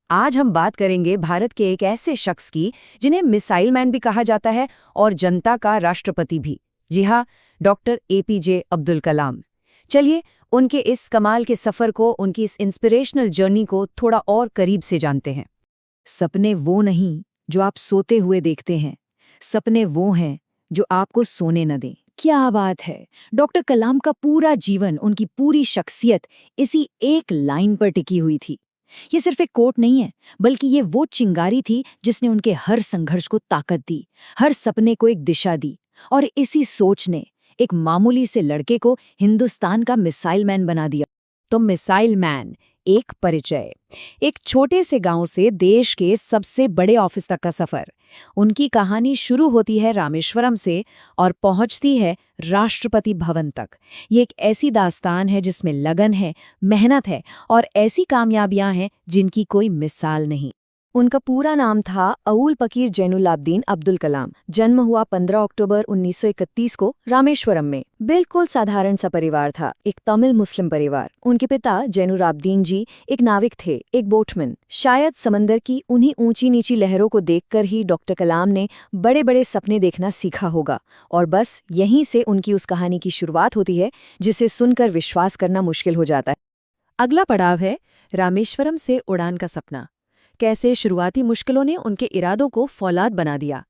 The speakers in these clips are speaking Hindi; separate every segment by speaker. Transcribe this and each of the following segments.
Speaker 1: आज हम बात करेंगे भारत के एक ऐसे शख्स की जिन्हें मिसाइल मैन भी कहा जाता है और जनता का राष्ट्रपति भी। जी हाँ, डॉक्टर एपीजे अब्दुल कलाम। चलिए उनके इस कमाल के सफ़र को, उनकी इस इंस्पिरेशनल जर्नी को थोड़ा और करीब से जानते हैं। सपने वो नहीं जो आप सोते हुए देखते हैं, सपने वो हैं जो आपको सोने न दें। क्या बात है! डॉक्टर कलाम का पूरा जीवन, उनकी पूरी शख्सियत इसी एक लाइन पर टिकी हुई थी। ये सिर्फ एक कोट नहीं है, बल्कि ये वो चिंगारी थी जिसने उनके हर संघर्ष को ताकत दी, हर सपने को एक दिशा दी। और इसी सोच ने एक मामूली से लड़के को हिंदुस्तान का मिसाइल मैन बना दिया। तो मिसाइल मैन, एक परिचय, एक छोटे से गांव से देश के सबसे बड़े ऑफिस तक का सफर। उनकी कहानी शुरू होती है रामेश्वरम से और पहुंचती है राष्ट्रपति भवन तक। ये एक ऐसी दास्तान है जिसमें लगन है, मेहनत है और ऐसी कामयाबियां हैं जिनकी कोई मिसाल नहीं। उनका पूरा नाम था अऊल पकीर जैनुलाब्दीन अब्दुल कलाम। जन्म हुआ 15 अक्टूबर 1931 को रामेश्वरम में। बिल्कुल साधारण सा परिवार था, एक तमिल मुस्लिम परिवार। उनके पिता जैनुलाब्दीन जी एक नाविक थे, एक बोटमैन। शायद समंदर की उन्हीं ऊंची नीची लहरों को देखकर ही डॉक्टर कलाम ने बड़े बड़े सपने देखना सीखा होगा। और बस यहीं से उनकी उस कहानी की शुरुआत होती है जिसे सुनकर विश्वास करना मुश्किल हो जाता है। अगला पड़ाव है रामेश्वरम से उड़ान का सपना। कैसे शुरुआती मुश्किलों ने उनके इरादों को फौलाद बना दिया।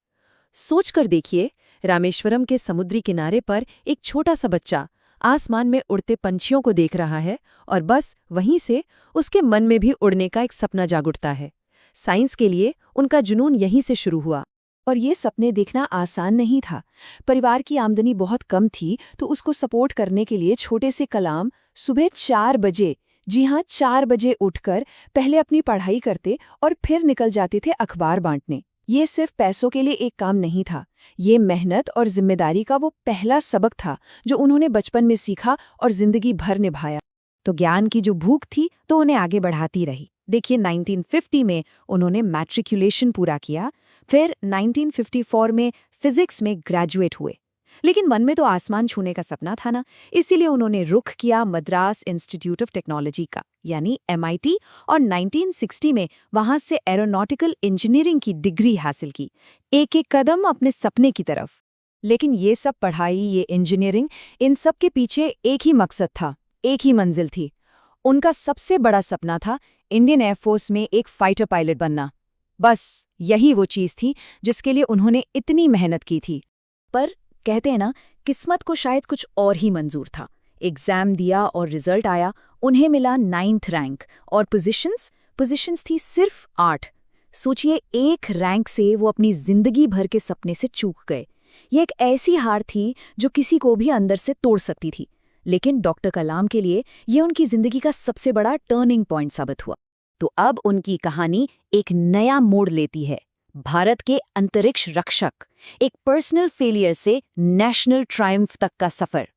Speaker 1: सोचकर देखिए, रामेश्वरम के समुद्री किनारे पर एक छोटा सा बच्चा आसमान में उड़ते पंछियों को देख रहा है और बस वहीं से उसके मन में भी उड़ने का एक सपना जाग उठता है। साइंस के लिए उनका जुनून यहीं से शुरू हुआ। और ये सपने देखना आसान नहीं था। परिवार की आमदनी बहुत कम थी, तो उसको सपोर्ट करने के लिए छोटे से कलाम सुबह 4 बजे, जी हाँ 4 बजे उठकर पहले अपनी पढ़ाई करते और फिर निकल जाते थे अखबार बांटने। ये सिर्फ पैसों के लिए एक काम नहीं था, ये मेहनत और जिम्मेदारी का वो पहला सबक था जो उन्होंने बचपन में सीखा और जिंदगी भर निभाया। तो ज्ञान की जो भूख थी तो उन्हें आगे बढ़ाती रही। देखिए, 1950 में उन्होंने मैट्रिकुलेशन पूरा किया, फिर 1954 में फिजिक्स में ग्रेजुएट हुए। लेकिन मन में तो आसमान छूने का सपना था ना, इसीलिए उन्होंने रुख किया मद्रास इंस्टीट्यूट ऑफ टेक्नोलॉजी का, यानी MIT, और 1960 में वहां से एरोनॉटिकल इंजीनियरिंग की डिग्री हासिल की, एक एक कदम अपने सपने की तरफ। लेकिन ये सब पढ़ाई, ये इंजीनियरिंग, इन सब के पीछे एक ही मकसद था, एक ही मंजिल थी। उनका सबसे बड़ा सपना था इंडियन एयरफोर्स में एक फाइटर पायलट बनना। बस यही वो चीज़ थी जिसके लिए उन्होंने इतनी मेहनत की थी। पर कहते हैं ना, किस्मत को शायद कुछ और ही मंजूर था। एग्जाम दिया और रिजल्ट आया, उन्हें मिला 9th रैंक और पोजीशंस थी सिर्फ 8। सोचिए, एक रैंक से वो अपनी जिंदगी भर के सपने से चूक गए। ये एक ऐसी हार थी जो किसी को भी अंदर से तोड़ सकती थी। लेकिन डॉक्टर कलाम के लिए ये उनकी जिंदगी का सबसे बड़ा टर्निंग पॉइंट साबित हुआ। तो अब उनकी कहानी एक नया मोड़ लेती है। भारत के अंतरिक्ष रक्षक, एक पर्सनल फेलियर से नेशनल ट्रायम्फ तक का सफर।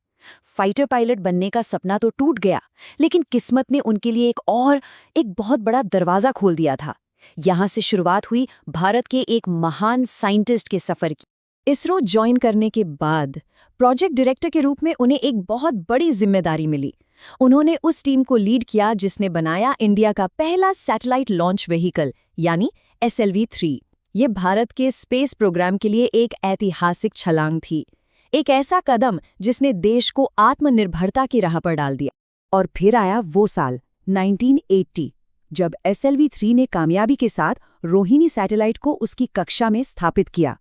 Speaker 1: फाइटर पायलट बनने का सपना तो टूट गया, लेकिन किस्मत ने उनके लिए एक बहुत बड़ा दरवाजा खोल दिया था। यहां से शुरुआत हुई भारत के एक महान साइंटिस्ट के सफर की। इसरो ज्वाइन करने के बाद प्रोजेक्ट डायरेक्टर के रूप में उन्हें एक बहुत बड़ी जिम्मेदारी मिली। उन्होंने उस टीम को लीड किया जिसने बनाया इंडिया का पहला सैटेलाइट लॉन्च व्हीकल, यानी SLV-3। ये भारत के स्पेस प्रोग्राम के लिए एक ऐतिहासिक छलांग थी, एक ऐसा कदम जिसने देश को आत्मनिर्भरता की राह पर डाल दिया। और फिर आया वो साल 1980, जब SLV-3 ने कामयाबी के साथ रोहिणी सैटेलाइट को उसकी कक्षा में स्थापित किया।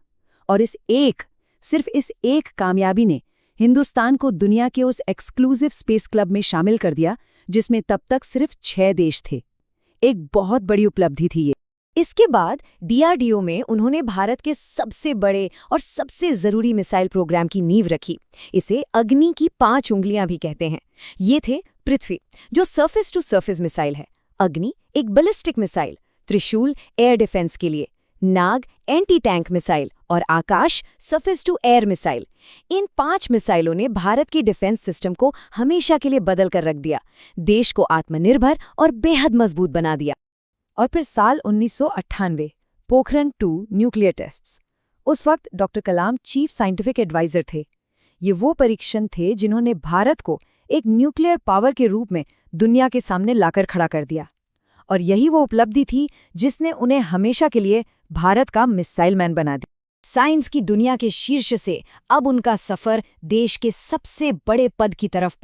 Speaker 1: और सिर्फ इस एक कामयाबी ने हिंदुस्तान को दुनिया के उस एक्सक्लूसिव स्पेस क्लब में शामिल कर दिया जिसमें तब तक सिर्फ 6 देश थे। एक बहुत बड़ी उपलब्धि थी ये। इसके बाद DRDO में उन्होंने भारत के सबसे बड़े और सबसे जरूरी मिसाइल प्रोग्राम की नींव रखी। इसे अग्नि की 5 उंगलियां भी कहते हैं। ये थे पृथ्वी, जो सरफेस टू सरफेस मिसाइल है, अग्नि एक बैलिस्टिक मिसाइल, त्रिशूल एयर डिफेंस के लिए, नाग एंटी टैंक मिसाइल और आकाश सरफेस टू एयर मिसाइल। इन 5 मिसाइलों ने भारत की डिफेंस सिस्टम को हमेशा के लिए बदल कर रख दिया, देश को आत्मनिर्भर और बेहद मजबूत बना दिया। और फिर साल 1998, पोखरण 2 न्यूक्लियर टेस्ट्स। उस वक्त डॉक्टर कलाम चीफ साइंटिफिक एडवाइजर थे। ये वो परीक्षण थे जिन्होंने भारत को एक न्यूक्लियर पावर के रूप में दुनिया के सामने लाकर खड़ा कर दिया। और यही वो उपलब्धि थी जिसने उन्हें हमेशा के लिए भारत का मिसाइल मैन बना दिया। साइंस की दुनिया के शीर्ष से अब उनका सफर देश के सबसे बड़े पद की तरफ